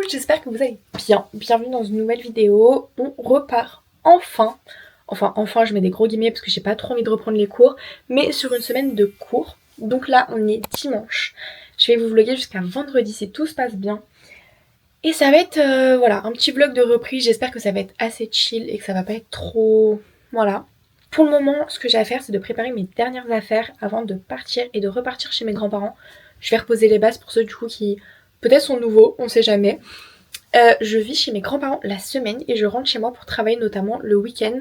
j'espère que vous allez bien. Bienvenue dans une nouvelle vidéo. On repart enfin, je mets des gros guillemets parce que j'ai pas trop envie de reprendre les cours, mais sur une semaine de cours. Donc là, on est dimanche. Je vais vous vlogger jusqu'à vendredi si tout se passe bien. Et ça va être, voilà, un petit vlog de reprise. J'espère que ça va être assez chill et que ça va pas être trop... Voilà. Pour le moment, ce que j'ai à faire, c'est de préparer mes dernières affaires avant de partir et de repartir chez mes grands-parents. Je vais reposer les bases pour ceux du coup qui peut-être sont nouveaux, on sait jamais. Je vis chez mes grands-parents la semaine et je rentre chez moi pour travailler notamment le week-end.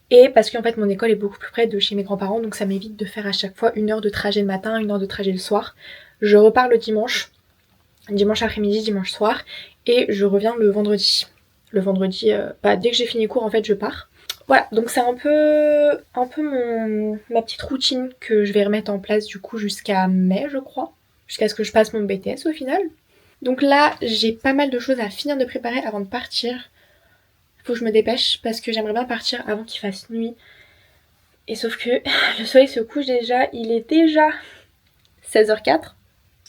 Et parce qu'en fait mon école est beaucoup plus près de chez mes grands-parents, donc ça m'évite de faire à chaque fois 1 heure de trajet le matin, 1 heure de trajet le soir. Je repars le dimanche après-midi, dimanche soir, et je reviens le vendredi. Le vendredi, dès que j'ai fini les cours en fait je pars. Voilà, donc c'est un peu ma petite routine que je vais remettre en place du coup jusqu'à mai je crois. Jusqu'à ce que je passe mon BTS au final. Donc là, j'ai pas mal de choses à finir de préparer avant de partir. Faut que je me dépêche parce que j'aimerais bien partir avant qu'il fasse nuit. Et sauf que le soleil se couche déjà, il est déjà 16h04.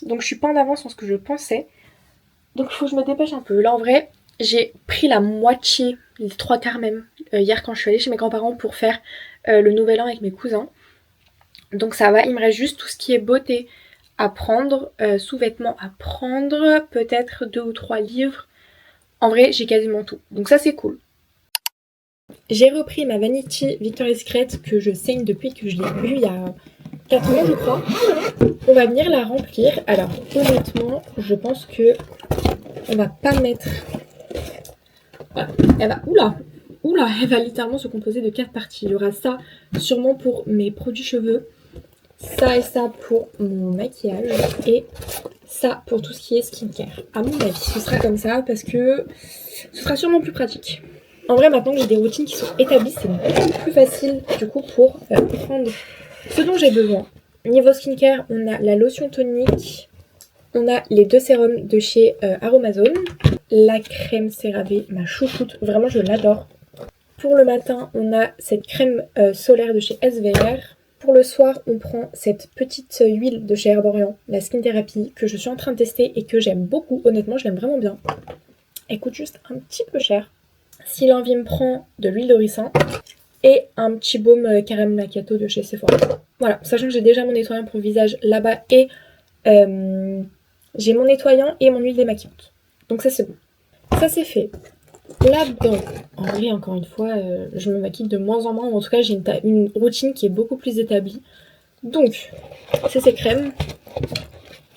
Donc je suis pas en avance sur ce que je pensais. Donc il faut que je me dépêche un peu. Là en vrai, j'ai pris la moitié, les 3/4 même, hier quand je suis allée chez mes grands-parents pour faire le nouvel an avec mes cousins. Donc ça va, il me reste juste tout ce qui est beauté à prendre, sous-vêtements à prendre, peut-être 2 ou 3 livres. En vrai, j'ai quasiment tout. Donc ça, c'est cool. J'ai repris ma Vanity Victoria's Secret que je saigne depuis que je l'ai vue il y a 4 ans, je crois. On va venir la remplir. Alors, honnêtement, je pense que on va pas mettre... Voilà. Elle va... Oula, elle va littéralement se composer de 4 parties. Il y aura ça sûrement pour mes produits cheveux. Ça et ça pour mon maquillage et ça pour tout ce qui est skincare. À mon avis, ce sera comme ça parce que ce sera sûrement plus pratique. En vrai, maintenant que j'ai des routines qui sont établies, c'est beaucoup plus facile du coup pour prendre ce dont j'ai besoin. Niveau skincare, on a la lotion tonique, on a les 2 sérums de chez Aromazone, la crème CeraVe, ma chouchoute, vraiment je l'adore. Pour le matin, on a cette crème solaire de chez SVR. Pour le soir, on prend cette petite huile de chez Herborian, la Skin Therapy, que je suis en train de tester et que j'aime beaucoup. Honnêtement, je l'aime vraiment bien. Elle coûte juste un petit peu cher. Si l'envie me prend, de l'huile de ricin et un petit baume caramel macchiato de chez Sephora. Voilà, sachant que j'ai déjà mon nettoyant pour le visage là-bas et j'ai mon nettoyant et mon huile démaquillante. Donc ça, c'est bon. Ça, c'est fait. Là-dedans, en vrai, encore une fois, je me maquille de moins en moins. En tout cas, j'ai une routine qui est beaucoup plus établie. Donc, c'est ces crèmes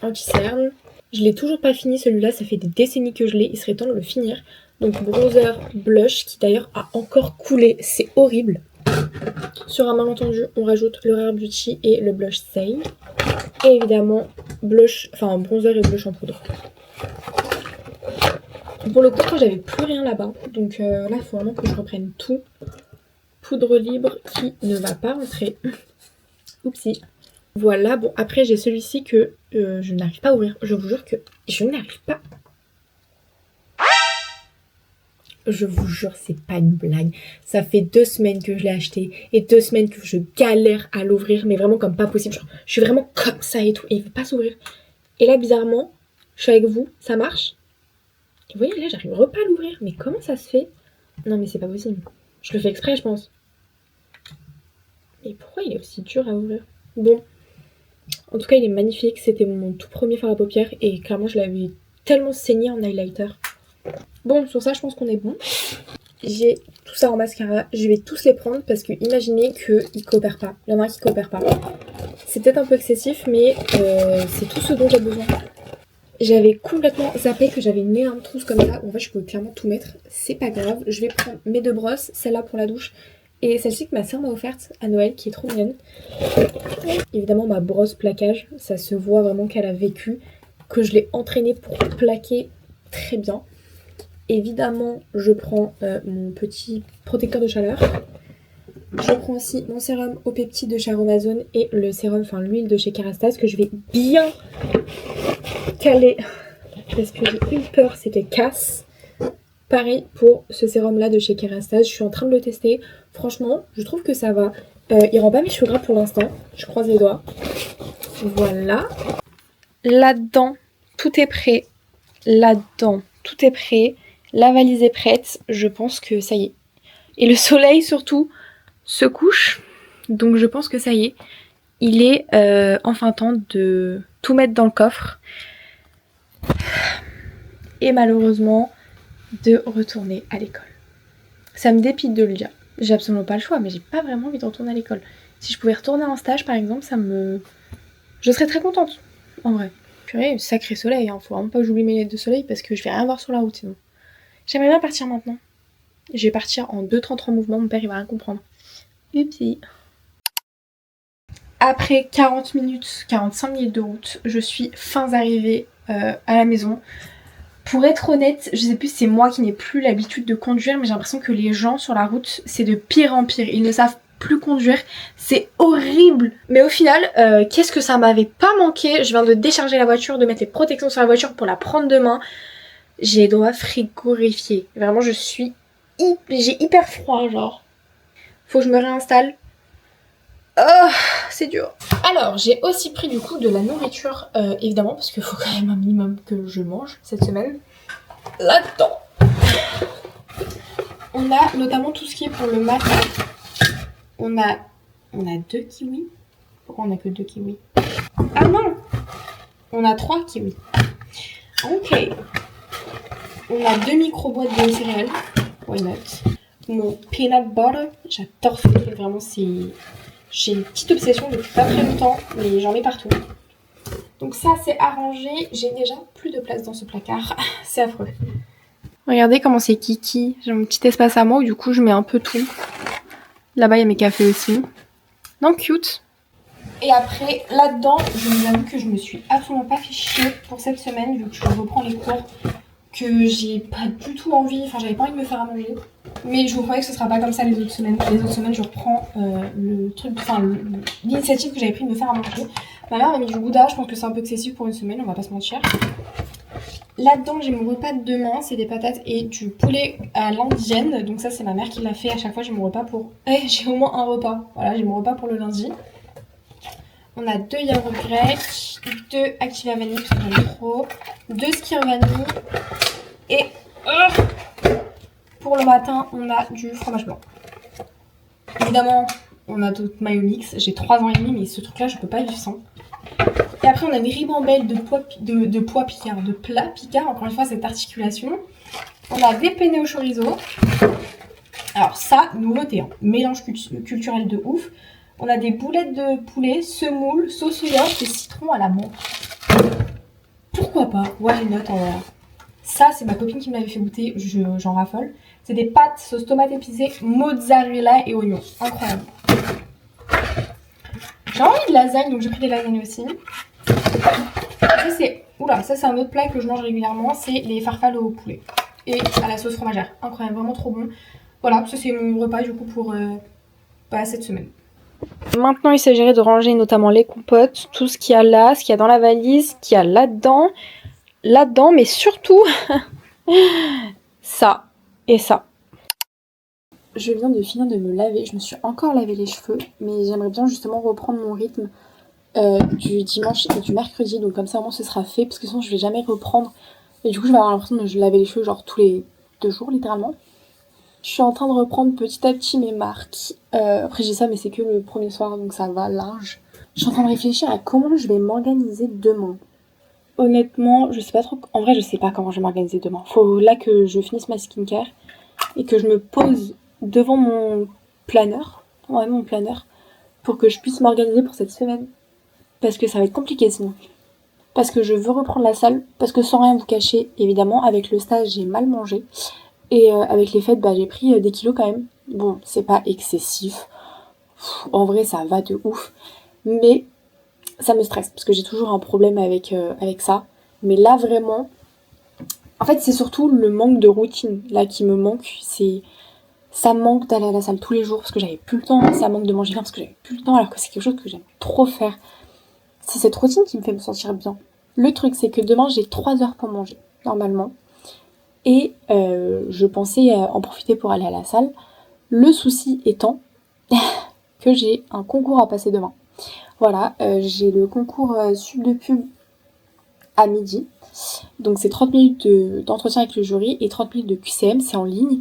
anti-cerne. Je l'ai toujours pas fini celui-là, ça fait des décennies que je l'ai. Il serait temps de le finir. Donc, bronzer, blush, qui d'ailleurs a encore coulé. C'est horrible. Sur un malentendu, on rajoute le Rare Beauty et le blush Say. Et évidemment, bronzer et blush en poudre. Pour le coup, j'avais plus rien là-bas, donc là il faut vraiment que je reprenne tout. Poudre libre qui ne va pas rentrer. Oupsie. Voilà, bon après j'ai celui-ci que je n'arrive pas à ouvrir. Je vous jure que je n'arrive pas. Je vous jure, c'est pas une blague. Ça fait 2 semaines que je l'ai acheté et 2 semaines que je galère à l'ouvrir, mais vraiment comme pas possible. Genre, je suis vraiment comme ça et tout, et il veut pas s'ouvrir. Et là bizarrement, je suis avec vous, ça marche. Et vous voyez, là, j'arriverai pas à l'ouvrir. Mais comment ça se fait? Non, mais c'est pas possible. Je le fais exprès, je pense. Mais pourquoi il est aussi dur à ouvrir? Bon. En tout cas, il est magnifique. C'était mon tout premier fard à paupières. Et clairement, je l'avais tellement saigné en highlighter. Bon, sur ça, je pense qu'on est bon. J'ai tout ça en mascara. Je vais tous les prendre parce que imaginez qu'ils coopèrent pas. Il y en a un qui coopère pas. C'est peut-être un peu excessif, mais c'est tout ce dont j'ai besoin. J'avais complètement zappé que j'avais une énorme trousse comme ça. En fait, je peux clairement tout mettre. C'est pas grave. Je vais prendre mes 2 brosses. Celle-là pour la douche. Et celle-ci que ma soeur m'a offerte à Noël, qui est trop mignonne. Évidemment, ma brosse plaquage. Ça se voit vraiment qu'elle a vécu. Que je l'ai entraînée pour plaquer très bien. Évidemment, je prends mon petit protecteur de chaleur. Je prends aussi mon sérum au peptide de chez Aromazone et le sérum, l'huile de chez Kerastase que je vais bien caler parce que j'ai une peur, c'est qu'elle casse. Pareil pour ce sérum là de chez Kerastase, je suis en train de le tester. Franchement, je trouve que ça va. Il rend pas mes cheveux gras pour l'instant, je croise les doigts. Voilà. Là-dedans, tout est prêt. Là-dedans, tout est prêt, la valise est prête, je pense que ça y est. Et le soleil surtout se couche, donc je pense que ça y est. Il est enfin temps de tout mettre dans le coffre. Et malheureusement, de retourner à l'école. Ça me dépite de le dire. J'ai absolument pas le choix, mais j'ai pas vraiment envie de retourner à l'école. Si je pouvais retourner en stage par exemple, je serais très contente, en vrai. Purée, sacré soleil, hein. Faut vraiment pas que j'oublie mes lunettes de soleil parce que je vais rien voir sur la route sinon. J'aimerais bien partir maintenant. Je vais partir en 2,33 mouvements, mon père il va rien comprendre. Upsi. Après 45 minutes de route, je suis fin arrivée à la maison. Pour être honnête, je sais plus si c'est moi qui n'ai plus l'habitude de conduire, mais j'ai l'impression que les gens sur la route, c'est de pire en pire. Ils ne savent plus conduire, c'est horrible. Mais au final, qu'est-ce que ça m'avait pas manqué. Je viens de décharger la voiture, de mettre les protections sur la voiture pour la prendre demain. J'ai les doigts frigorifiés. Vraiment, j'ai hyper froid, genre. Faut que je me réinstalle. Oh, c'est dur. Alors, j'ai aussi pris du coup de la nourriture, évidemment, parce qu'il faut quand même un minimum que je mange cette semaine. Là-dedans, on a notamment tout ce qui est pour le matin. On a 2 kiwis. Pourquoi on a que 2 kiwis? Ah non! On a 3 kiwis. Ok. On a 2 micro-boîtes de céréales. Why not? Mon peanut butter. J'adore ce truc, vraiment, j'ai une petite obsession depuis pas très longtemps, mais j'en mets partout. Donc ça, c'est arrangé. J'ai déjà plus de place dans ce placard. C'est affreux. Regardez comment c'est kiki. J'ai mon petit espace à moi où du coup, je mets un peu tout. Là-bas, il y a mes cafés aussi. Donc, cute. Et après, là-dedans, je vous avoue que je me suis absolument pas fait chier pour cette semaine, vu que je reprends les cours, que j'ai pas du tout envie, enfin j'avais pas envie de me faire à manger. Mais je vous promets que ce sera pas comme ça les autres semaines. Les autres semaines, je reprends l'initiative que j'avais pris de me faire à manger. Ma mère m'a mis du gouda, je pense que c'est un peu excessif pour une semaine, on va pas se mentir. Là-dedans, j'ai mon repas de demain, c'est des patates et du poulet à l'indienne. Donc ça, c'est ma mère qui l'a fait. À chaque fois, j'ai mon repas pour... j'ai au moins un repas. Voilà, j'ai mon repas pour le lundi. On a 2 yaourts grecs, 2 Activia vanille parce que j'aime trop, 2 skyr vanille et pour le matin, on a du fromage blanc. Évidemment, on a d'autres mayo mix. J'ai 3 ans et demi, mais ce truc-là, je peux pas vivre sans. Et après, on a une ribambelle de plats picards. Encore une fois, cette articulation. On a des penne au chorizo. Alors ça, nouveauté, hein. Mélange culturel de ouf. On a des boulettes de poulet, semoule, sauce soja et citron à la menthe. Pourquoi pas? Why not en vrai. Ça, c'est ma copine qui m'avait fait goûter, j'en raffole. C'est des pâtes sauce tomate épicée, mozzarella et oignons. Incroyable. J'ai envie de lasagne, donc j'ai pris des lasagnes aussi. Ça, c'est un autre plat que je mange régulièrement, c'est les farfales au poulet. Et à la sauce fromagère. Incroyable, vraiment trop bon. Voilà, ça c'est mon repas du coup pour cette semaine. Maintenant, il s'agirait de ranger notamment les compotes, tout ce qu'il y a là, ce qu'il y a dans la valise, ce qu'il y a là-dedans, mais surtout ça et ça. Je viens de finir de me laver, je me suis encore lavé les cheveux, mais j'aimerais bien justement reprendre mon rythme du dimanche et du mercredi, donc comme ça au moins ce sera fait, parce que sinon je vais jamais reprendre, et du coup je vais avoir l'impression de me laver les cheveux genre tous les 2 jours littéralement. Je suis en train de reprendre petit à petit mes marques. Après j'ai ça mais c'est que le premier soir donc ça va large. Je suis en train de réfléchir à comment je vais m'organiser demain. Honnêtement, je sais pas trop. En vrai je sais pas comment je vais m'organiser demain. Faut là que je finisse ma skincare et que je me pose devant mon planeur. Ouais, mon planeur. Pour que je puisse m'organiser pour cette semaine. Parce que ça va être compliqué sinon. Parce que je veux reprendre la salle. Parce que sans rien vous cacher, évidemment, avec le stage j'ai mal mangé. Et avec les fêtes, j'ai pris des kilos quand même. Bon, c'est pas excessif. En vrai, ça va de ouf. Mais ça me stresse parce que j'ai toujours un problème avec ça. Mais là, vraiment... En fait, c'est surtout le manque de routine là qui me manque. Ça me manque d'aller à la salle tous les jours parce que j'avais plus le temps. Ça manque de manger bien parce que j'avais plus le temps alors que c'est quelque chose que j'aime trop faire. C'est cette routine qui me fait me sentir bien. Le truc, c'est que demain, j'ai 3 heures pour manger, normalement. Et je pensais en profiter pour aller à la salle. Le souci étant que j'ai un concours à passer demain. Voilà, j'ai le concours sub de pub à midi. Donc c'est 30 minutes d'entretien avec le jury et 30 minutes de QCM, c'est en ligne.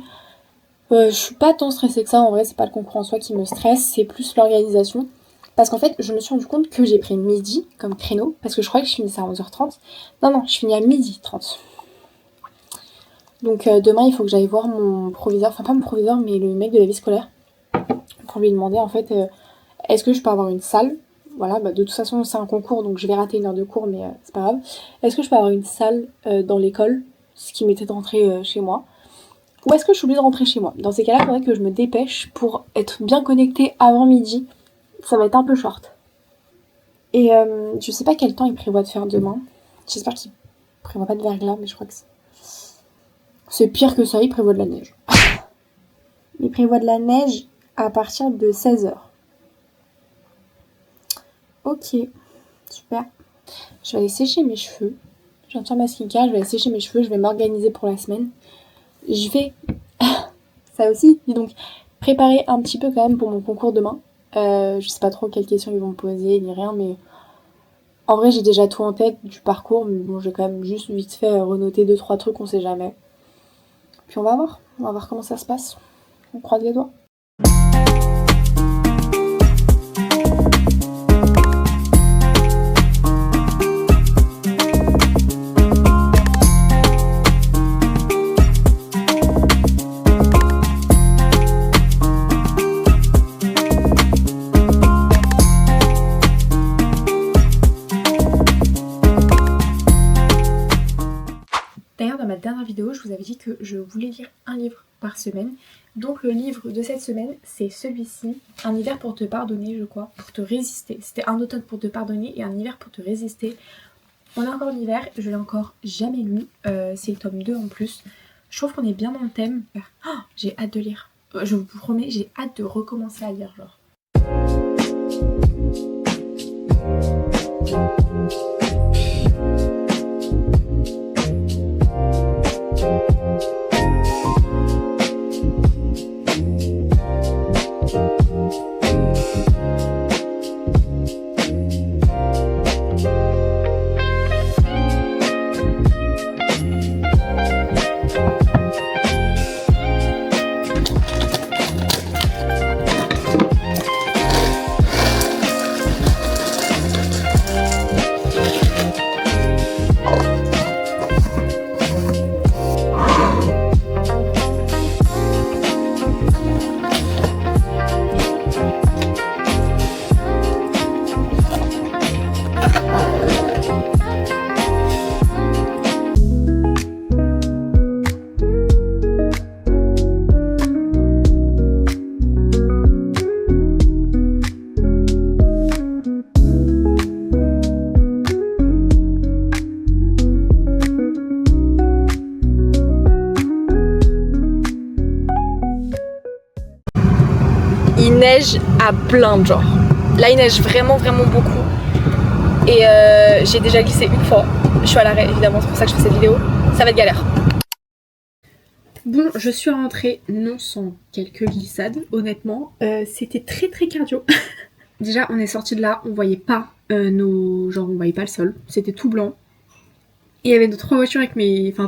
Je suis pas tant stressée que ça, en vrai, c'est pas le concours en soi qui me stresse, c'est plus l'organisation. Parce qu'en fait, je me suis rendu compte que j'ai pris midi comme créneau, parce que je croyais que je finissais à 11h30. Non, je finis à 12h30. Donc demain, il faut que j'aille voir mon proviseur, enfin pas mon proviseur, mais le mec de la vie scolaire, pour lui demander en fait, est-ce que je peux avoir une salle. Voilà, de toute façon, c'est un concours, donc je vais rater une heure de cours, mais c'est pas grave. Est-ce que je peux avoir une salle dans l'école, ce qui m'était de rentrer chez moi. Ou est-ce que je suis obligée de rentrer chez moi? Dans ces cas-là, il faudrait que je me dépêche pour être bien connectée avant midi. Ça va être un peu short. Et je sais pas quel temps il prévoit de faire demain. J'espère qu'il prévoit pas de verglas, mais je crois que c'est pire que ça, il prévoit de la neige. Il prévoit de la neige à partir de 16h. Ok, super. Je vais aller sécher mes cheveux. Je viens de faire ma skincare, je vais aller sécher mes cheveux, je vais m'organiser pour la semaine. Je vais, ça aussi, dis donc, préparer un petit peu quand même pour mon concours demain. Je sais pas trop quelles questions ils vont me poser, ni rien, mais en vrai j'ai déjà tout en tête du parcours, mais bon, j'ai quand même juste vite fait renoter 2-3 trucs, on sait jamais. Puis on va voir comment ça se passe. On croise les doigts. D'ailleurs, dans ma dernière vidéo, je vous avais dit que je voulais lire un livre par semaine. Donc le livre de cette semaine, c'est celui-ci, Un hiver pour te pardonner, je crois, pour te résister. C'était Un automne pour te pardonner et Un hiver pour te résister. On est encore l'hiver, je l'ai encore jamais lu, c'est le tome 2 en plus. Je trouve qu'on est bien dans le thème. Oh, j'ai hâte de lire. Je vous promets, j'ai hâte de recommencer à lire, genre. Il neige à plein, genre. Là, il neige vraiment beaucoup. Et j'ai déjà glissé une fois. Je suis à l'arrêt, évidemment, c'est pour ça que je fais cette vidéo. Ça va être galère. Bon, je suis rentrée, non sans quelques glissades, honnêtement. C'était très cardio. Déjà, on est sorti de là, on voyait pas on voyait pas le sol. C'était tout blanc. Et il y avait 3 voitures avec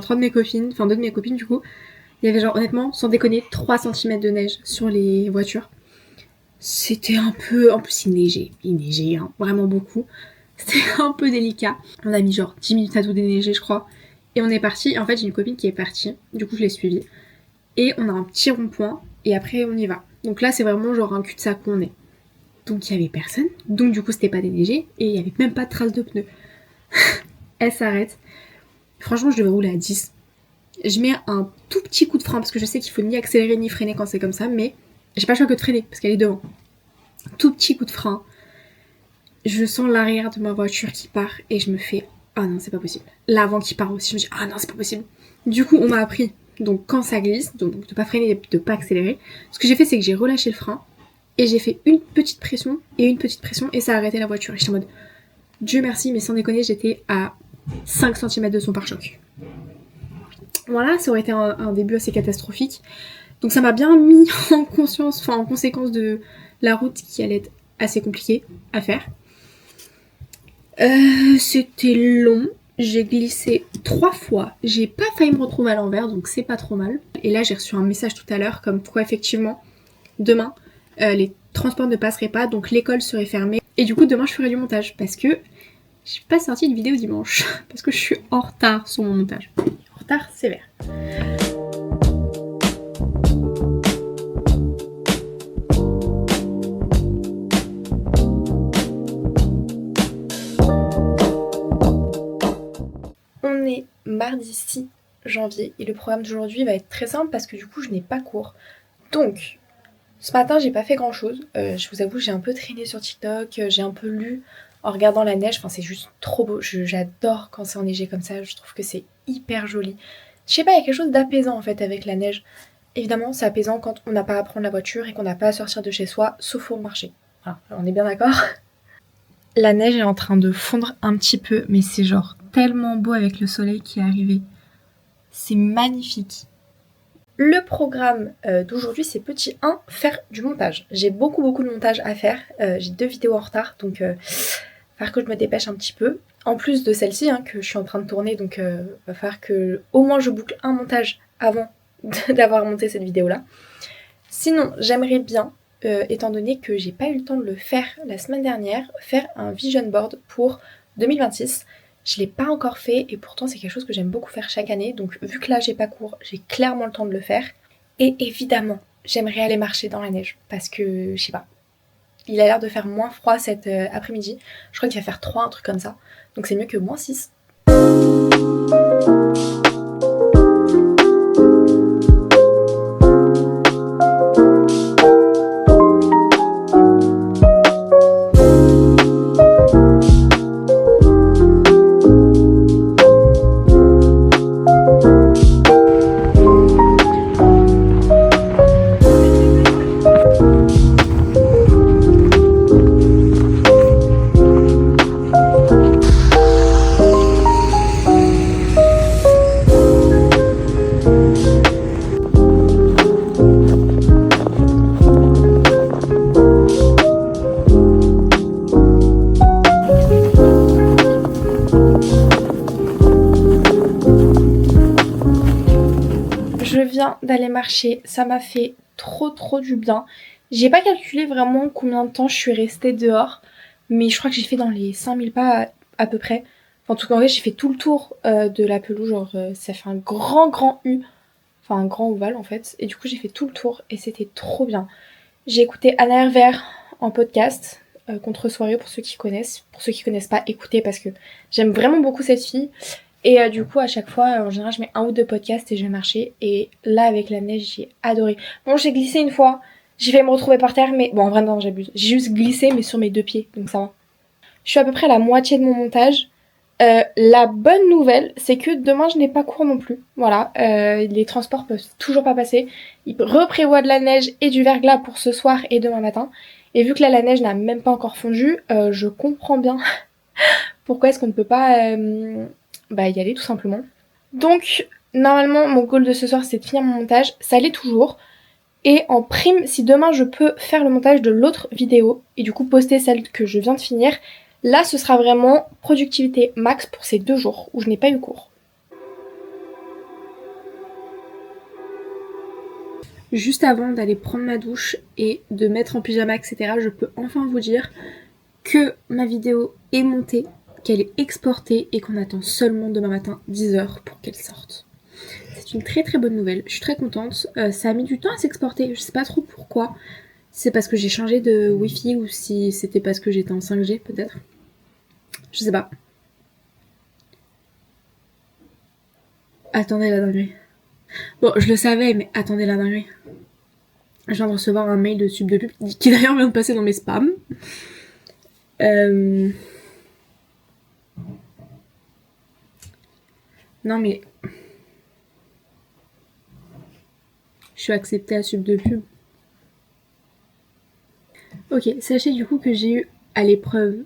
trois de mes copines, enfin 2 de mes copines du coup. Il y avait genre, honnêtement, sans déconner, 3 cm de neige sur les voitures. C'était un peu... En plus, il neigeait hein, vraiment beaucoup. C'était un peu délicat. On a mis genre 10 minutes à tout déneiger, je crois. Et on est parti. En fait, j'ai une copine qui est partie. Du coup, je l'ai suivie. Et on a un petit rond-point. Et après, on y va. Donc là, c'est vraiment genre un cul-de-sac où on est. Donc, il y avait personne. Donc, du coup, c'était pas déneigé. Et il y avait même pas de traces de pneus. Elle s'arrête. Franchement, je devais rouler à 10. Je mets un tout petit coup de frein. Parce que je sais qu'il faut ni accélérer ni freiner quand c'est comme ça. Mais... j'ai pas le choix que de freiner parce qu'elle est devant. Tout petit coup de frein. Je sens l'arrière de ma voiture qui part et je me fais ah non, c'est pas possible. L'avant qui part aussi, je me dis ah non, c'est pas possible. Du coup, on m'a appris donc quand ça glisse, donc de pas freiner, de pas accélérer. Ce que j'ai fait, c'est que j'ai relâché le frein et j'ai fait une petite pression et ça a arrêté la voiture. Et j'étais en mode Dieu merci, mais sans déconner, j'étais à 5 cm de son pare-choc. Voilà, ça aurait été un début assez catastrophique. Donc ça m'a bien mis en conséquence de la route qui allait être assez compliquée à faire. C'était long, J'ai glissé 3 fois, j'ai pas failli me retrouver à l'envers, donc c'est pas trop mal. Et là j'ai reçu un message tout à l'heure comme quoi effectivement demain les transports ne passeraient pas, donc l'école serait fermée. Et du coup demain je ferai du montage parce que j'ai pas sorti de vidéo dimanche parce que je suis en retard sur mon montage. En retard sévère. On est mardi 6 janvier et le programme d'aujourd'hui va être très simple parce que du coup je n'ai pas cours. Donc ce matin j'ai pas fait grand chose, je vous avoue j'ai un peu traîné sur TikTok, j'ai un peu lu en regardant la neige, enfin c'est juste trop beau, j'adore quand c'est enneigé comme ça, je trouve que c'est hyper joli. Je sais pas, il y a quelque chose d'apaisant en fait avec la neige. Évidemment c'est apaisant quand on n'a pas à prendre la voiture et qu'on n'a pas à sortir de chez soi, sauf pour marcher. Voilà, on est bien d'accord. La neige est en train de fondre un petit peu, mais c'est genre tellement beau avec le soleil qui est arrivé. C'est magnifique. Le programme d'aujourd'hui, c'est petit 1, faire du montage. J'ai beaucoup de montage à faire. J'ai 2 vidéos en retard, donc il va falloir que je me dépêche un petit peu. En plus de celle-ci que je suis en train de tourner, donc va falloir que au moins je boucle un montage avant d'avoir monté cette vidéo-là. Sinon, j'aimerais bien, étant donné que j'ai pas eu le temps de le faire la semaine dernière, faire un vision board pour 2026. Je l'ai pas encore fait et pourtant c'est quelque chose que j'aime beaucoup faire chaque année. Donc vu que là j'ai pas cours, j'ai clairement le temps de le faire. Et évidemment, j'aimerais aller marcher dans la neige parce que je sais pas. Il a l'air de faire moins froid cet après-midi. Je crois qu'il va faire 3, un truc comme ça. Donc c'est mieux que moins 6. Je viens d'aller marcher, ça m'a fait trop du bien. J'ai pas calculé vraiment combien de temps je suis restée dehors, mais je crois que j'ai fait dans les 5000 pas à peu près. Enfin, en tout cas, en vrai, j'ai fait tout le tour de la pelouse, genre ça fait un grand U, enfin un grand ovale en fait. Et du coup, j'ai fait tout le tour et c'était trop bien. J'ai écouté Anna Hervère en podcast, contre-soirée pour ceux qui connaissent. Pour ceux qui connaissent pas, écoutez parce que j'aime vraiment beaucoup cette fille. Et du coup, à chaque fois, en général, je mets 1 ou 2 podcasts et je vais marcher. Et là, avec la neige, j'ai adoré. Bon, j'ai glissé une fois. J'ai failli me retrouver par terre, mais bon, en vrai, non, j'abuse. J'ai juste glissé, mais sur mes 2 pieds, donc ça va. Je suis à peu près à la moitié de mon montage. La bonne nouvelle, c'est que demain, je n'ai pas cours non plus. Voilà, les transports peuvent toujours pas passer. Ils reprévoient de la neige et du verglas pour ce soir et demain matin. Et vu que là, la neige n'a même pas encore fondu, je comprends bien pourquoi est-ce qu'on ne peut pas y aller tout simplement. Donc normalement mon goal de ce soir c'est de finir mon montage, ça l'est toujours. Et en prime, si demain je peux faire le montage de l'autre vidéo et du coup poster celle que je viens de finir, là ce sera vraiment productivité max pour ces 2 jours où je n'ai pas eu cours. Juste avant d'aller prendre ma douche et de mettre en pyjama etc, je peux enfin vous dire que ma vidéo est montée, qu'elle est exportée et qu'on attend seulement demain matin 10h pour qu'elle sorte. C'est une très bonne nouvelle, je suis très contente. Ça a mis du temps à s'exporter, je sais pas trop pourquoi. Si c'est parce que j'ai changé de wifi ou si c'était parce que j'étais en 5G peut-être. Je sais pas. Attendez la dinguerie. Bon, je le savais, mais attendez la dinguerie. Je viens de recevoir un mail de sub de pub qui d'ailleurs vient de passer dans mes spams. Non mais... Je suis acceptée à sub de pub. Ok, sachez du coup que j'ai eu à l'épreuve...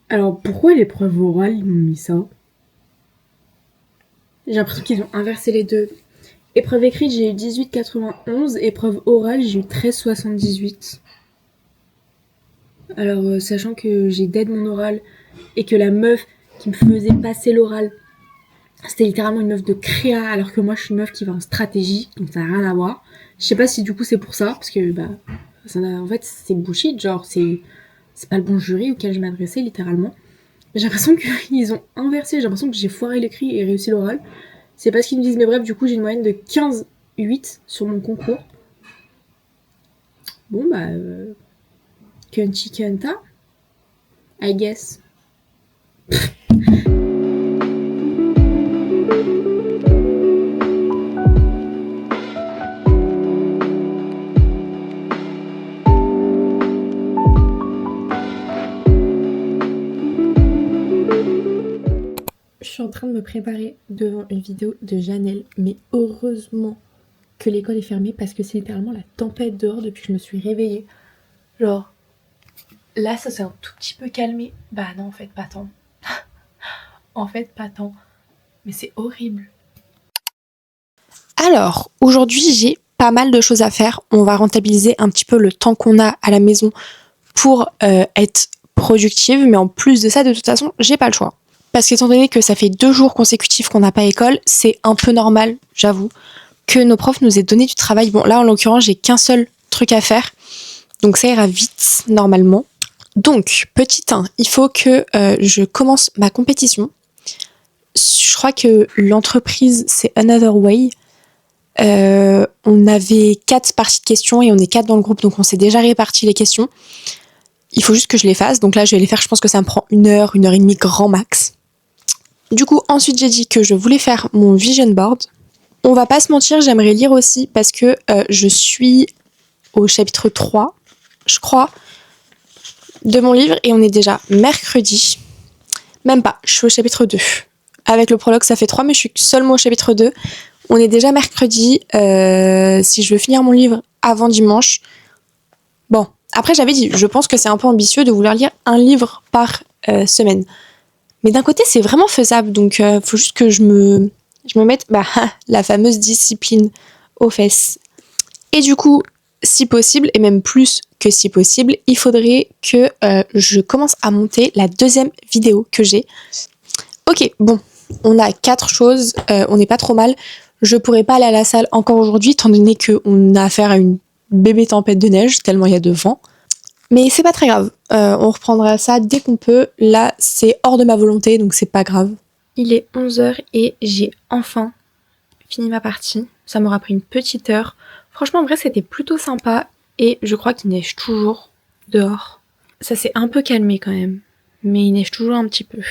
Alors pourquoi l'épreuve orale ils m'ont mis ça? J'ai l'impression qu'ils ont inversé les deux. Épreuve écrite j'ai eu 18,91, épreuve orale j'ai eu 13,78. Alors sachant que j'ai dead mon oral et que la meuf qui me faisait passer l'oral. C'était littéralement une meuf de créa, alors que moi je suis une meuf qui va en stratégie, donc ça n'a rien à voir. Je sais pas si du coup c'est pour ça, parce que en fait c'est bullshit, genre c'est pas le bon jury auquel je m'adressais littéralement. J'ai l'impression qu'ils ont inversé, j'ai l'impression que j'ai foiré l'écrit et réussi l'oral. C'est pas ce qu'ils me disent, mais bref, du coup j'ai une moyenne de 15,8 sur mon concours. Bon Kunchi Kenta, I guess. Je suis en train de me préparer devant une vidéo de Janelle, mais heureusement que l'école est fermée parce que c'est littéralement la tempête dehors depuis que je me suis réveillée. Genre, là ça s'est un tout petit peu calmé. Bah non, en fait pas tant. En fait pas tant. Mais c'est horrible. Alors, aujourd'hui j'ai pas mal de choses à faire. On va rentabiliser un petit peu le temps qu'on a à la maison pour être productive, mais en plus de ça, de toute façon, j'ai pas le choix. Parce qu'étant donné que ça fait 2 jours consécutifs qu'on n'a pas école, c'est un peu normal, j'avoue, que nos profs nous aient donné du travail. Bon, là, en l'occurrence, j'ai qu'un seul truc à faire, donc ça ira vite, normalement. Donc, petit 1, il faut que je commence ma compétition. Je crois que l'entreprise, c'est Another Way. On avait 4 parties de questions et on est 4 dans le groupe, donc on s'est déjà réparti les questions. Il faut juste que je les fasse, donc là je vais les faire, je pense que ça me prend 1 heure, 1 heure et demie grand max. Du coup, ensuite j'ai dit que je voulais faire mon vision board. On va pas se mentir, j'aimerais lire aussi parce que je suis au chapitre 3, je crois, de mon livre et on est déjà mercredi. Même pas, je suis au chapitre 2. Avec le prologue ça fait 3, mais je suis seulement au chapitre 2. On est déjà mercredi, si je veux finir mon livre avant dimanche. Bon, après j'avais dit, je pense que c'est un peu ambitieux de vouloir lire un livre par semaine. Mais d'un côté c'est vraiment faisable, donc faut juste que je me mette la fameuse discipline aux fesses. Et du coup, si possible, et même plus que si possible, il faudrait que je commence à monter la 2e vidéo que j'ai. Ok, bon, on a 4 choses, on n'est pas trop mal. Je pourrais pas aller à la salle encore aujourd'hui, étant donné qu'on a affaire à une bébé tempête de neige, tellement il y a de vent. Mais c'est pas très grave, on reprendra ça dès qu'on peut. Là, c'est hors de ma volonté, donc c'est pas grave. Il est 11h et j'ai enfin fini ma partie. Ça m'aura pris une petite heure. Franchement, en vrai, c'était plutôt sympa. Et je crois qu'il neige toujours dehors. Ça s'est un peu calmé quand même. Mais il neige toujours un petit peu.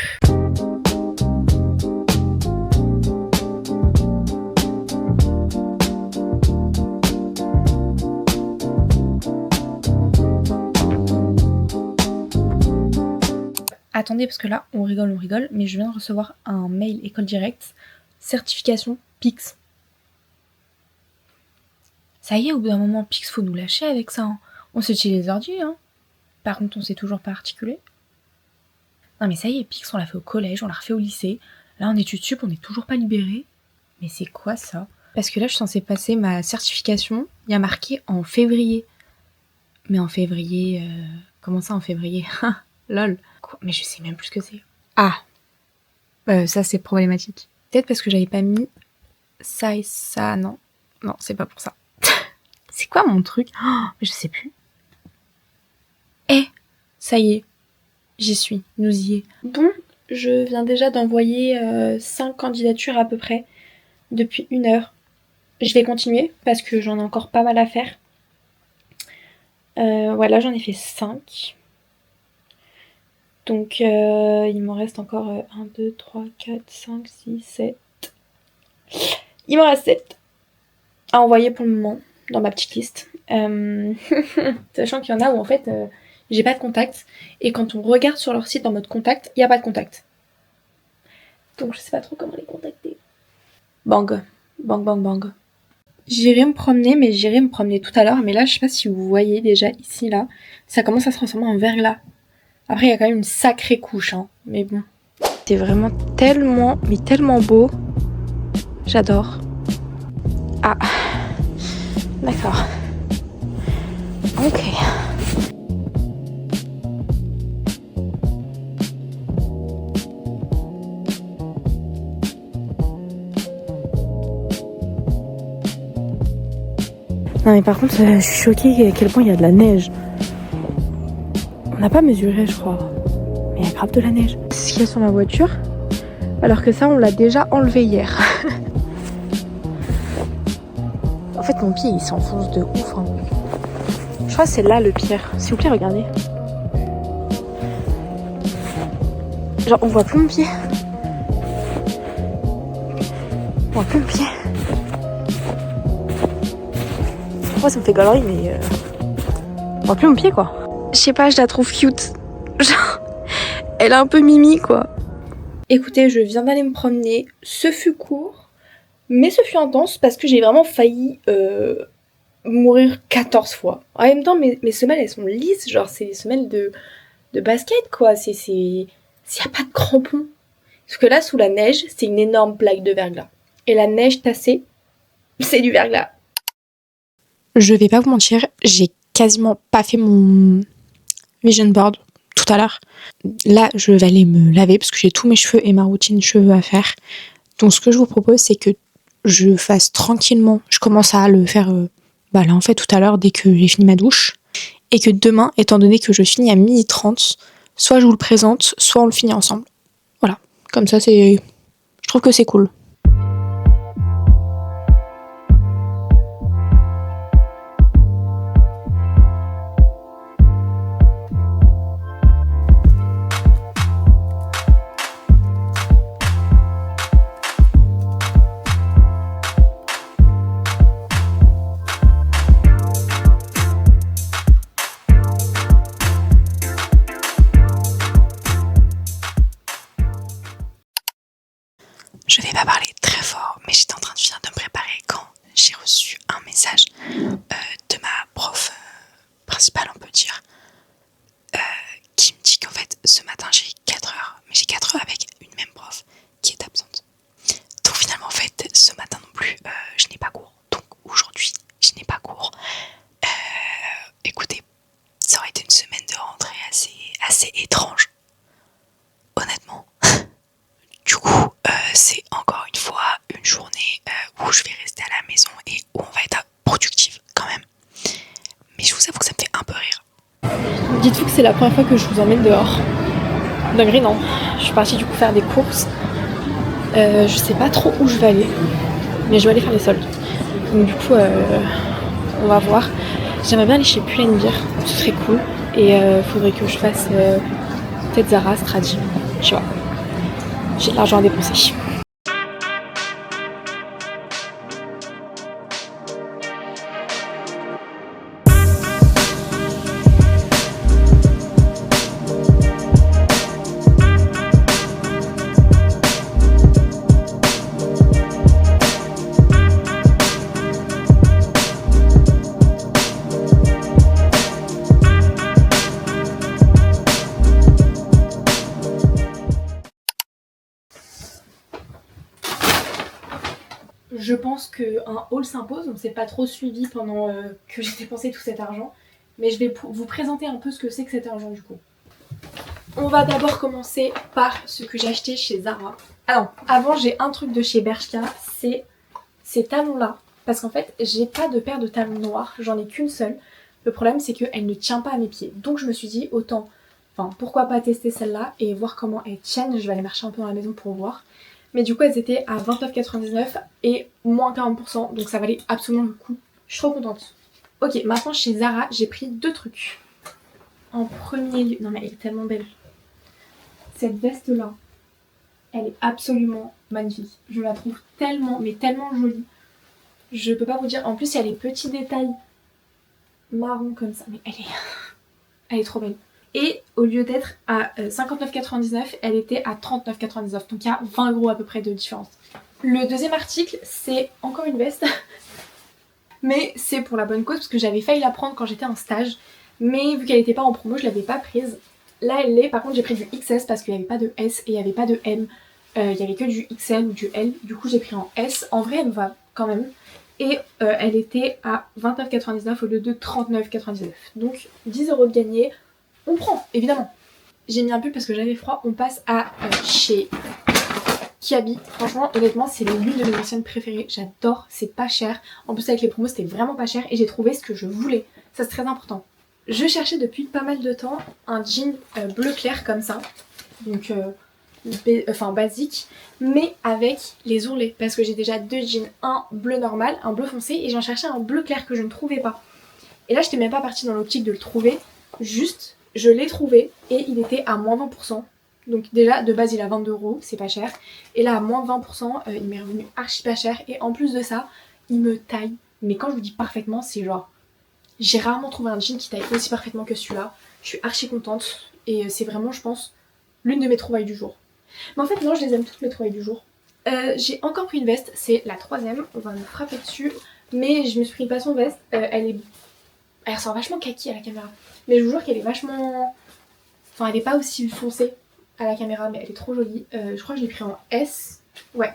Attendez, parce que là, on rigole, mais je viens de recevoir un mail École Directe, certification PIX. Ça y est, au bout d'un moment, PIX, faut nous lâcher avec ça. Hein. On se tire les ordures, hein. Par contre, on sait toujours pas articuler. Non mais ça y est, PIX, on l'a fait au collège, on l'a refait au lycée. Là, en études sup, on n'est toujours pas libéré. Mais c'est quoi ça? Parce que là, je suis censée passer ma certification. Il y a marqué en février. Mais en février... Comment ça, en février? Lol. Quoi? Mais je sais même plus ce que c'est. Ah, ça c'est problématique. Peut-être parce que j'avais pas mis ça et ça, non. Non, c'est pas pour ça. C'est quoi mon truc? Mais je sais plus. Ça y est, j'y suis, nous y est. Bon, je viens déjà d'envoyer 5 candidatures à peu près depuis 1 heure. Je vais continuer parce que j'en ai encore pas mal à faire. Voilà, j'en ai fait 5. Donc il m'en reste encore 1, 2, 3, 4, 5, 6, 7. Il m'en reste 7 à envoyer pour le moment dans ma petite liste. Sachant qu'il y en a où en fait j'ai pas de contact. Et quand on regarde sur leur site en mode contact, il n'y a pas de contact. Donc je sais pas trop comment les contacter. Bang. Bang, bang, bang. J'irai me promener, mais j'irai me promener tout à l'heure. Mais là, je sais pas si vous voyez déjà ici, là. Ça commence à se transformer en verglas. Après, il y a quand même une sacrée couche, hein. Mais bon. C'est vraiment tellement, mais tellement beau. J'adore. Ah. D'accord. Ok. Non mais par contre, je suis choquée à quel point il y a de la neige. On n'a pas mesuré, je crois. Mais il y a grave de la neige. C'est ce qu'il y a sur ma voiture. Alors que ça, on l'a déjà enlevé hier. En fait, mon pied, il s'enfonce de ouf. Hein. Je crois que c'est là le pire. S'il vous plaît, regardez. Genre, on voit plus mon pied. On voit plus le pied. Moi, ça me fait galerie, mais... on voit plus mon pied, quoi. Je sais pas, je la trouve cute. Genre, elle est un peu mimi, quoi. Écoutez, je viens d'aller me promener. Ce fut court, mais ce fut intense parce que j'ai vraiment failli mourir 14 fois. En même temps, mes semelles, elles sont lisses. Genre, c'est des semelles de basket, quoi. S'il n'y a pas de crampons. Parce que là, sous la neige, c'est une énorme plaque de verglas. Et la neige tassée, c'est du verglas. Je vais pas vous mentir, j'ai quasiment pas fait mon vision board tout à l'heure. Là, je vais aller me laver parce que j'ai tous mes cheveux et ma routine cheveux à faire. Donc ce que je vous propose, c'est que je fasse tranquillement. Je commence à le faire là en fait tout à l'heure dès que j'ai fini ma douche. Et que demain, étant donné que je finis à 12h30, soit je vous le présente, soit on le finit ensemble. Voilà, comme ça je trouve que c'est cool. Je vais pas parler très fort, mais j'étais en train de finir de me préparer quand j'ai reçu un message de ma prof principale, on peut dire, qui me dit qu'en fait, ce matin, j'ai 4 heures. Mais j'ai 4 heures avec une même prof qui est absente. Donc finalement, en fait, ce matin non plus, je n'ai pas cours. Donc aujourd'hui, je n'ai pas cours. Écoutez, ça aurait été une semaine de rentrée assez étrange. Honnêtement. Du coup, c'est encore une fois une journée où je vais rester à la maison et où on va être productive quand même. Mais je vous avoue que ça me fait un peu rire. Dites-vous que c'est la première fois que je vous emmène dehors. Dinguerie, non. Je suis partie du coup faire des courses. Je sais pas trop où je vais aller, mais je vais aller faire les soldes. Donc du coup, on va voir. J'aimerais bien aller chez Pull&Bear, ce serait cool. Et faudrait que je fasse peut-être Zara, Stradi, tu vois. J'ai de l'argent à dépenser. Je pense qu'un haul s'impose, on ne s'est pas trop suivi pendant que j'ai dépensé tout cet argent. Mais je vais vous présenter un peu ce que c'est que cet argent du coup. On va d'abord commencer par ce que j'ai acheté chez Zara. Alors, avant j'ai un truc de chez Bershka, c'est ces talons-là. Parce qu'en fait, j'ai pas de paire de talons noirs, j'en ai qu'une seule. Le problème c'est qu'elle ne tient pas à mes pieds. Donc je me suis dit, pourquoi pas tester celle-là et voir comment elles tiennent. Je vais aller marcher un peu dans la maison pour voir. Mais du coup elles étaient à 29,99 et moins 40%, donc ça valait absolument le coup. Je suis trop contente. Ok, maintenant chez Zara, j'ai pris 2 trucs. En premier lieu, non mais elle est tellement belle. Cette veste là, elle est absolument magnifique. Je la trouve tellement, mais tellement jolie. Je peux pas vous dire, en plus il y a les petits détails marron comme ça, mais elle est trop belle. Et au lieu d'être à 59,99, elle était à 39,99. Donc il y a 20 € à peu près de différence. Le deuxième article, c'est encore une veste. Mais c'est pour la bonne cause parce que j'avais failli la prendre quand j'étais en stage. Mais vu qu'elle n'était pas en promo, je l'avais pas prise. Là elle l'est, par contre j'ai pris du XS parce qu'il n'y avait pas de S et il n'y avait pas de M. Il n'y avait que du XL ou du L. Du coup j'ai pris en S. En vrai elle me va quand même. Et elle était à 29,99 au lieu de 39,99. Donc 10 € de gagné. On prend, évidemment. J'ai mis un pull parce que j'avais froid. On passe à chez Kiabi, franchement, honnêtement, c'est l'une de mes anciennes préférées. J'adore, c'est pas cher. En plus, avec les promos, c'était vraiment pas cher et j'ai trouvé ce que je voulais. Ça, c'est très important. Je cherchais depuis pas mal de temps un jean bleu clair comme ça. Donc, basique, mais avec les ourlets. Parce que j'ai déjà 2 jeans, un bleu normal, un bleu foncé, et j'en cherchais un bleu clair que je ne trouvais pas. Et là, j'étais même pas partie dans l'optique de le trouver. Juste, je l'ai trouvé et il était à moins 20%. Donc déjà, de base, il a 22€, c'est pas cher. Et là, à moins 20%, il m'est revenu archi pas cher. Et en plus de ça, il me taille. Mais quand je vous dis parfaitement, c'est genre... J'ai rarement trouvé un jean qui taille aussi parfaitement que celui-là. Je suis archi contente. Et c'est vraiment, je pense, l'une de mes trouvailles du jour. Mais en fait, non, je les aime toutes mes trouvailles du jour. J'ai encore pris une veste, c'est la 3ème. On va me frapper dessus. Mais je me suis pris une passion veste. Elle ressort vachement kaki à la caméra. Mais je vous jure qu'elle est vachement... Enfin, elle est pas aussi foncée à la caméra, mais elle est trop jolie. Je crois que je l'ai pris en S. Ouais.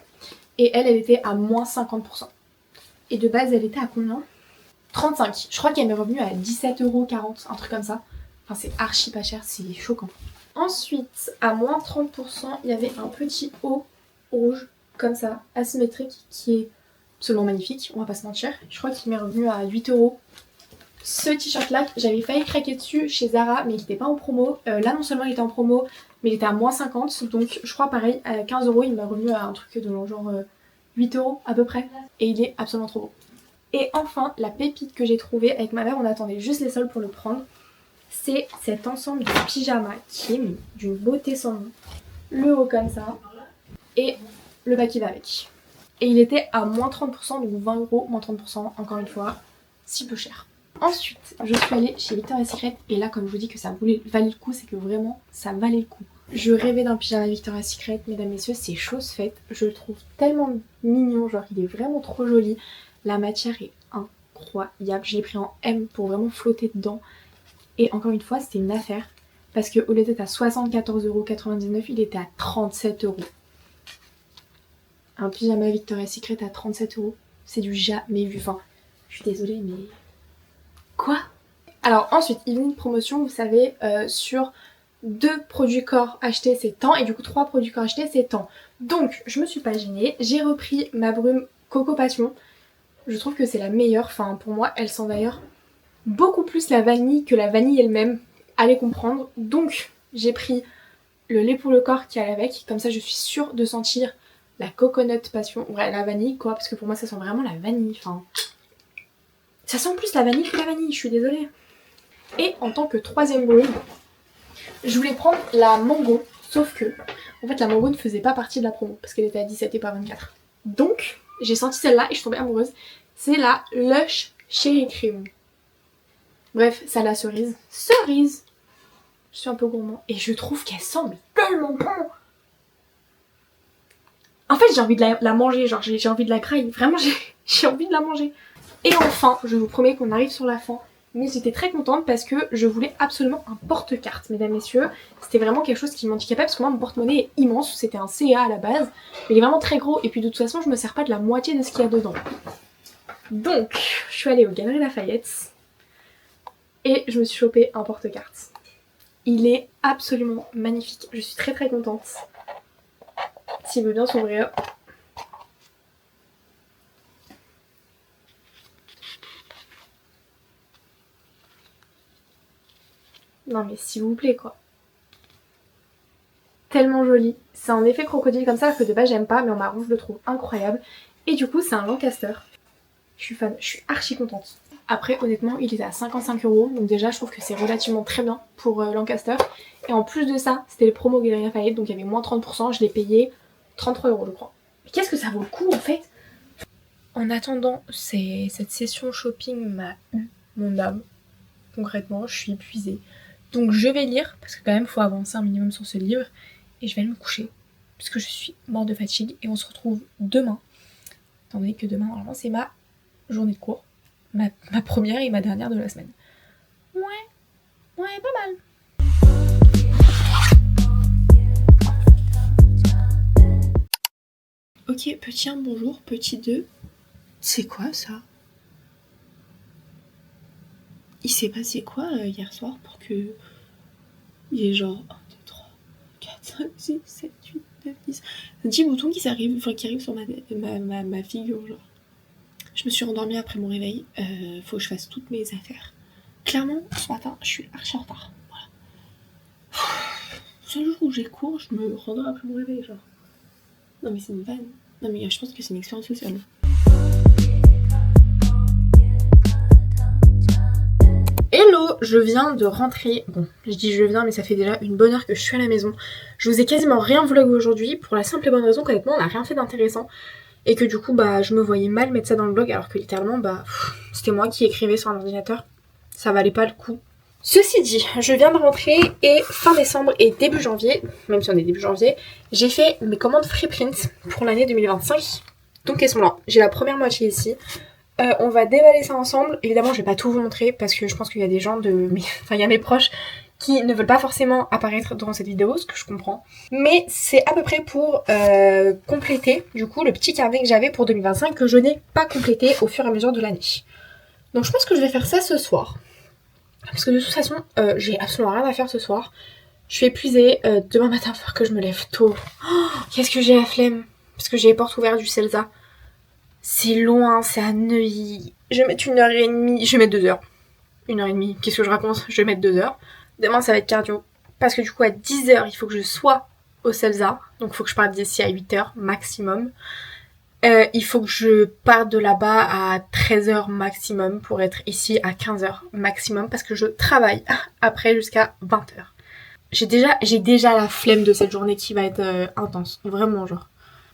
Et elle était à moins 50%. Et de base, elle était à combien? 35. Je crois qu'elle m'est revenue à 17,40€, un truc comme ça. Enfin, c'est archi pas cher, c'est choquant. Ensuite, à moins 30%, il y avait un petit haut rouge, comme ça, asymétrique, qui est absolument magnifique, on va pas se mentir. Je crois qu'il m'est revenu à 8€. Ce t-shirt là, j'avais failli craquer dessus chez Zara, mais il n'était pas en promo. Là, non seulement il était en promo, mais il était à moins 50. Donc, je crois pareil, à 15€, il m'a revenu à un truc de genre 8€ à peu près. Et il est absolument trop beau. Et enfin, la pépite que j'ai trouvée avec ma mère, on attendait juste les soldes pour le prendre. C'est cet ensemble de pyjama qui est d'une beauté sans nom. Le haut comme ça. Et le bas qui va avec. Et il était à moins 30%, donc 20€, moins 30%, encore une fois, si peu cher. Ensuite, je suis allée chez Victoria's Secret et là, comme je vous dis que ça valait le coup, c'est que vraiment, ça valait le coup. Je rêvais d'un pyjama Victoria's Secret, mesdames, messieurs, c'est chose faite. Je le trouve tellement mignon, genre il est vraiment trop joli. La matière est incroyable. Je l'ai pris en M pour vraiment flotter dedans. Et encore une fois, c'était une affaire parce qu'au lieu d'être à 74,99€, il était à 37€. Un pyjama Victoria's Secret à 37€, c'est du jamais vu. Enfin, je suis désolée, mais... Quoi? Alors ensuite, il y a une promotion, vous savez, sur 2 produits corps achetés c'est tant, et du coup 3 produits corps achetés c'est tant. Donc, je me suis pas gênée, j'ai repris ma brume Coco Passion. Je trouve que c'est la meilleure, enfin pour moi, elle sent d'ailleurs beaucoup plus la vanille que la vanille elle-même. Allez comprendre. Donc, j'ai pris le lait pour le corps qui allait avec, comme ça je suis sûre de sentir la coconut passion, ouais, la vanille quoi, parce que pour moi ça sent vraiment la vanille, enfin... Ça sent plus la vanille que la vanille, je suis désolée. Et en tant que 3ème brume, je voulais prendre la mango, sauf que, en fait la mango ne faisait pas partie de la promo, parce qu'elle était à 17 et pas 24. Donc, j'ai senti celle-là et je suis tombée amoureuse. C'est la Lush Cherry Cream. Bref, ça la cerise. Cerise! Je suis un peu gourmand. Et je trouve qu'elle sent mais tellement bon! En fait, j'ai envie de la manger, genre j'ai envie de la grailler. Vraiment, j'ai envie de la manger. Et enfin, je vous promets qu'on arrive sur la fin. Mais j'étais très contente parce que je voulais absolument un porte-carte, mesdames, messieurs. C'était vraiment quelque chose qui m'handicapait parce que moi, mon porte-monnaie est immense. C'était un CA à la base. Mais il est vraiment très gros. Et puis de toute façon, je me sers pas de la moitié de ce qu'il y a dedans. Donc, je suis allée aux Galeries Lafayette. Et je me suis chopé un porte-carte. Il est absolument magnifique. Je suis très très contente. S'il veut bien s'ouvrir. Non mais s'il vous plaît quoi. Tellement joli. C'est un effet crocodile comme ça que de base j'aime pas, mais en marron je le trouve incroyable. Et du coup c'est un Lancaster. Je suis fan, je suis archi contente. Après honnêtement il est à 55€, donc déjà je trouve que c'est relativement très bien pour Lancaster. Et en plus de ça, c'était le promo Galeries Lafayette, donc il y avait moins 30%, je l'ai payé 33€ je crois. Mais qu'est-ce que ça vaut le coup en fait? En attendant, cette session shopping m'a eu mon âme. Concrètement, je suis épuisée. Donc je vais lire, parce que quand même faut avancer un minimum sur ce livre. Et je vais aller me coucher, puisque je suis morte de fatigue. Et on se retrouve demain. Étant donné que demain, normalement, c'est ma journée de cours. Ma première et ma dernière de la semaine. Ouais, pas mal. Ok, petit 1, bonjour, petit 2. C'est quoi ça? Il s'est passé quoi hier soir pour que il y ait genre 1, 2, 3, 4, 5, 6, 7, 8, 9, 10. 10 boutons qui arrivent sur ma figure, genre. Je me suis rendormie après mon réveil. Faut que je fasse toutes mes affaires. Clairement, ce matin, je suis archi en retard. Voilà. Seul jour où j'ai cours, je me rendors après mon réveil, genre. Non mais c'est une vanne. Non mais je pense que c'est une expérience sociale. Hello, je viens de rentrer. Bon, je dis je viens, mais ça fait déjà une bonne heure que je suis à la maison. Je vous ai quasiment rien vlog aujourd'hui pour la simple et bonne raison qu'honnêtement, on n'a rien fait d'intéressant. Et que du coup, je me voyais mal mettre ça dans le vlog alors que littéralement, c'était moi qui écrivais sur un ordinateur. Ça valait pas le coup. Ceci dit, je viens de rentrer et fin décembre et début janvier, même si on est début janvier, j'ai fait mes commandes Freeprint pour l'année 2025. Donc elles sont là. J'ai la première moitié ici. On va déballer ça ensemble. Évidemment, je vais pas tout vous montrer parce que je pense qu'il y a des gens il y a mes proches qui ne veulent pas forcément apparaître dans cette vidéo, ce que je comprends. Mais c'est à peu près pour compléter, du coup, le petit carnet que j'avais pour 2025 que je n'ai pas complété au fur et à mesure de l'année. Donc je pense que je vais faire ça ce soir. Parce que de toute façon, j'ai absolument rien à faire ce soir. Je suis épuisée. Demain matin, il va falloir que je me lève tôt. Oh, qu'est-ce que j'ai la flemme. Parce que j'ai les portes ouvertes du CELSA. C'est loin, c'est à Neuilly. Je vais mettre 1h30. Je vais mettre 2h. 1h30. Qu'est-ce que je raconte? Je vais mettre 2h. Demain, ça va être cardio. Parce que du coup, à 10h, il faut que je sois au CELSA. Donc, il faut que je parte d'ici à 8h maximum. Il faut que je parte de là-bas à 13h maximum pour être ici à 15h maximum parce que je travaille après jusqu'à 20h. J'ai déjà la flemme de cette journée qui va être intense. Vraiment, genre.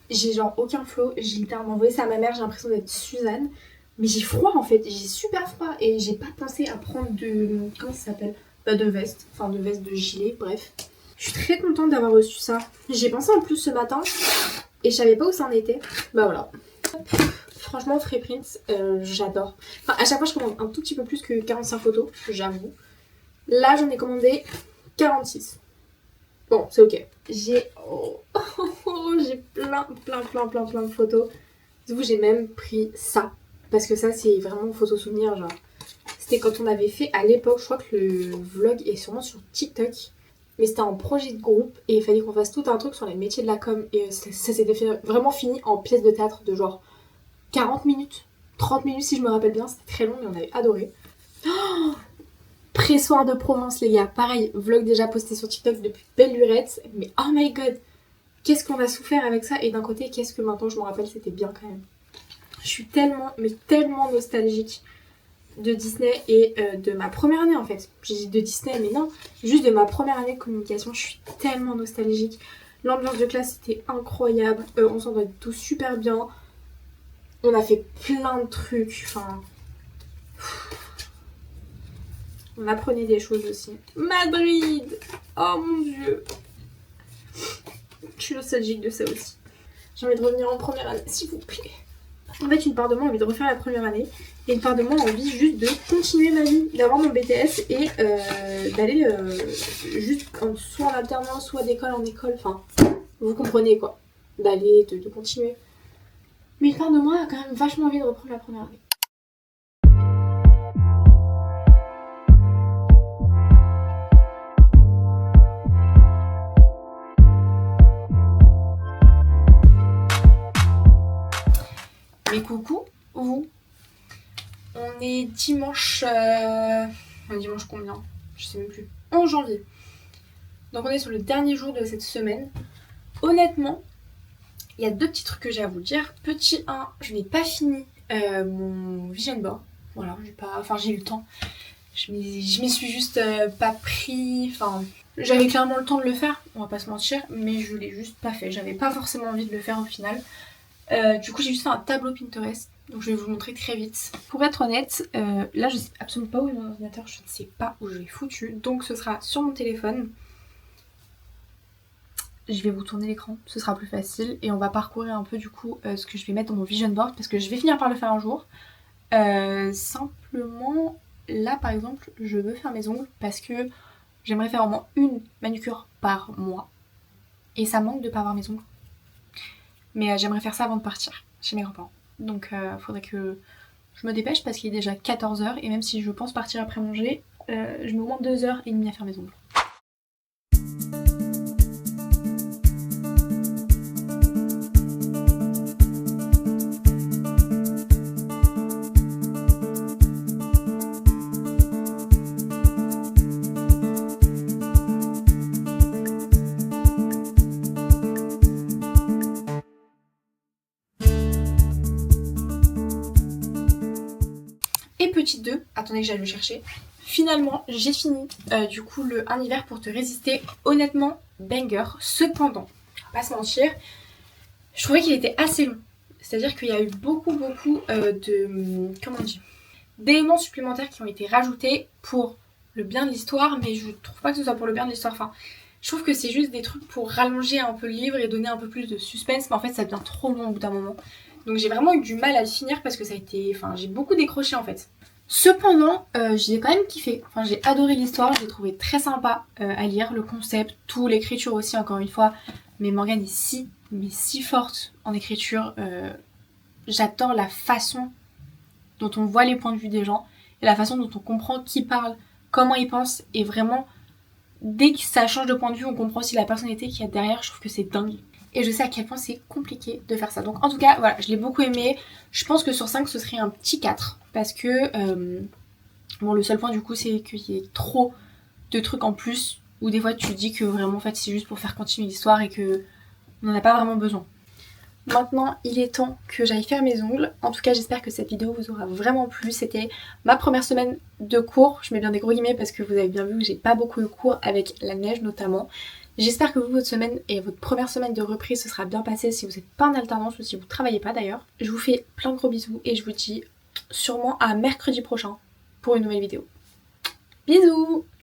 J'ai genre aucun flow. J'ai littéralement envoyé ça à ma mère. J'ai l'impression d'être Suzanne. Mais j'ai froid en fait. J'ai super froid. Et j'ai pas pensé à prendre de... Comment ça s'appelle? De veste. Enfin, de veste, de gilet. Bref. Je suis très contente d'avoir reçu ça. J'ai pensé en plus ce matin. Et je savais pas où ça en était. Voilà. Franchement, Freeprint, j'adore. Enfin, à chaque fois, je commande un tout petit peu plus que 45 photos, j'avoue. Là, j'en ai commandé 46. Bon, c'est ok. J'ai plein de photos. Du coup, j'ai même pris ça. Parce que ça, c'est vraiment photo souvenir, genre. C'était quand on avait fait à l'époque, je crois que le vlog est sûrement sur TikTok. Mais c'était en projet de groupe et il fallait qu'on fasse tout un truc sur les métiers de la com. Et ça s'était vraiment fini en pièce de théâtre de genre 40 minutes, 30 minutes si je me rappelle bien. C'était très long mais on avait adoré. Oh, pressoir de Provence les gars. Pareil, vlog déjà posté sur TikTok depuis belle lurette. Mais oh my god, qu'est-ce qu'on a souffert avec ça. Et d'un côté, qu'est-ce que maintenant je me rappelle, c'était bien quand même. Je suis tellement nostalgique de Disney et de ma première année en fait. J'ai dit de Disney mais non, juste de ma première année de communication, je suis tellement nostalgique. L'ambiance de classe était incroyable, on s'entendait tous super bien. On a fait plein de trucs, enfin... On apprenait des choses aussi. Madrid! Oh mon dieu! Je suis nostalgique de ça aussi. J'ai envie de revenir en première année, s'il vous plaît. En fait, une part de moi a envie de refaire la première année et une part de moi a envie juste de continuer ma vie, d'avoir mon BTS et d'aller juste soit en alternance, soit d'école en école, enfin, vous comprenez quoi, d'aller, de continuer. Mais une part de moi a quand même vachement envie de reprendre la première année. Mais coucou, vous. On est dimanche... dimanche combien? Je sais même plus. 11 janvier. Donc on est sur le dernier jour de cette semaine. Honnêtement, il y a deux petits trucs que j'ai à vous dire. Petit 1, je n'ai pas fini mon vision board. Voilà, j'ai eu le temps. Je m'y suis juste pas pris. Enfin, j'avais clairement le temps de le faire, on va pas se mentir, mais je l'ai juste pas fait. J'avais pas forcément envie de le faire au final. Du coup, j'ai juste fait un tableau Pinterest. Donc je vais vous le montrer très vite. Pour être honnête, là je sais absolument pas où est mon ordinateur, je ne sais pas où je l'ai foutu. Donc ce sera sur mon téléphone. Je vais vous tourner l'écran, ce sera plus facile. Et on va parcourir un peu du coup ce que je vais mettre dans mon vision board. Parce que je vais finir par le faire un jour. Simplement, là par exemple, je veux faire mes ongles parce que j'aimerais faire au moins une manucure par mois. Et ça manque de pas avoir mes ongles. Mais j'aimerais faire ça avant de partir chez mes grands-parents. Donc faudrait que je me dépêche parce qu'il est déjà 14h et même si je pense partir après manger, je me moins 2h30 à faire mes ongles. petit 2. Attendez que j'aille le chercher. Finalement, j'ai fini du coup le Un hiver pour te résister. Honnêtement, banger. Cependant, on va pas se mentir, je trouvais qu'il était assez long. C'est-à-dire qu'il y a eu beaucoup de... Comment on dit, d'éléments supplémentaires qui ont été rajoutés pour le bien de l'histoire, mais je trouve pas que ce soit pour le bien de l'histoire. Enfin, je trouve que c'est juste des trucs pour rallonger un peu le livre et donner un peu plus de suspense, mais en fait ça devient trop long au bout d'un moment. Donc j'ai vraiment eu du mal à le finir parce que ça a été... Enfin, j'ai beaucoup décroché en fait. Cependant, j'ai quand même kiffé. Enfin, j'ai adoré l'histoire, je l'ai trouvé très sympa à lire, le concept, tout, l'écriture aussi, encore une fois. Mais Morgane est si forte en écriture. J'adore la façon dont on voit les points de vue des gens et la façon dont on comprend qui parle, comment ils pensent, et vraiment, dès que ça change de point de vue, on comprend aussi la personnalité qu'il y a derrière. Je trouve que c'est dingue. Et je sais à quel point c'est compliqué de faire ça. Donc en tout cas, voilà, je l'ai beaucoup aimé. Je pense que sur 5, ce serait un petit 4. Parce que, bon, le seul point du coup, c'est qu'il y ait trop de trucs en plus. Où des fois, tu te dis que vraiment, en fait, c'est juste pour faire continuer l'histoire et que on n'en a pas vraiment besoin. Maintenant, il est temps que j'aille faire mes ongles. En tout cas, j'espère que cette vidéo vous aura vraiment plu. C'était ma première semaine de cours. Je mets bien des gros guillemets parce que vous avez bien vu que j'ai pas beaucoup de cours avec la neige notamment. J'espère que vous, votre semaine et votre première semaine de reprise se sera bien passée si vous n'êtes pas en alternance ou si vous ne travaillez pas d'ailleurs. Je vous fais plein de gros bisous et je vous dis sûrement à mercredi prochain pour une nouvelle vidéo. Bisous!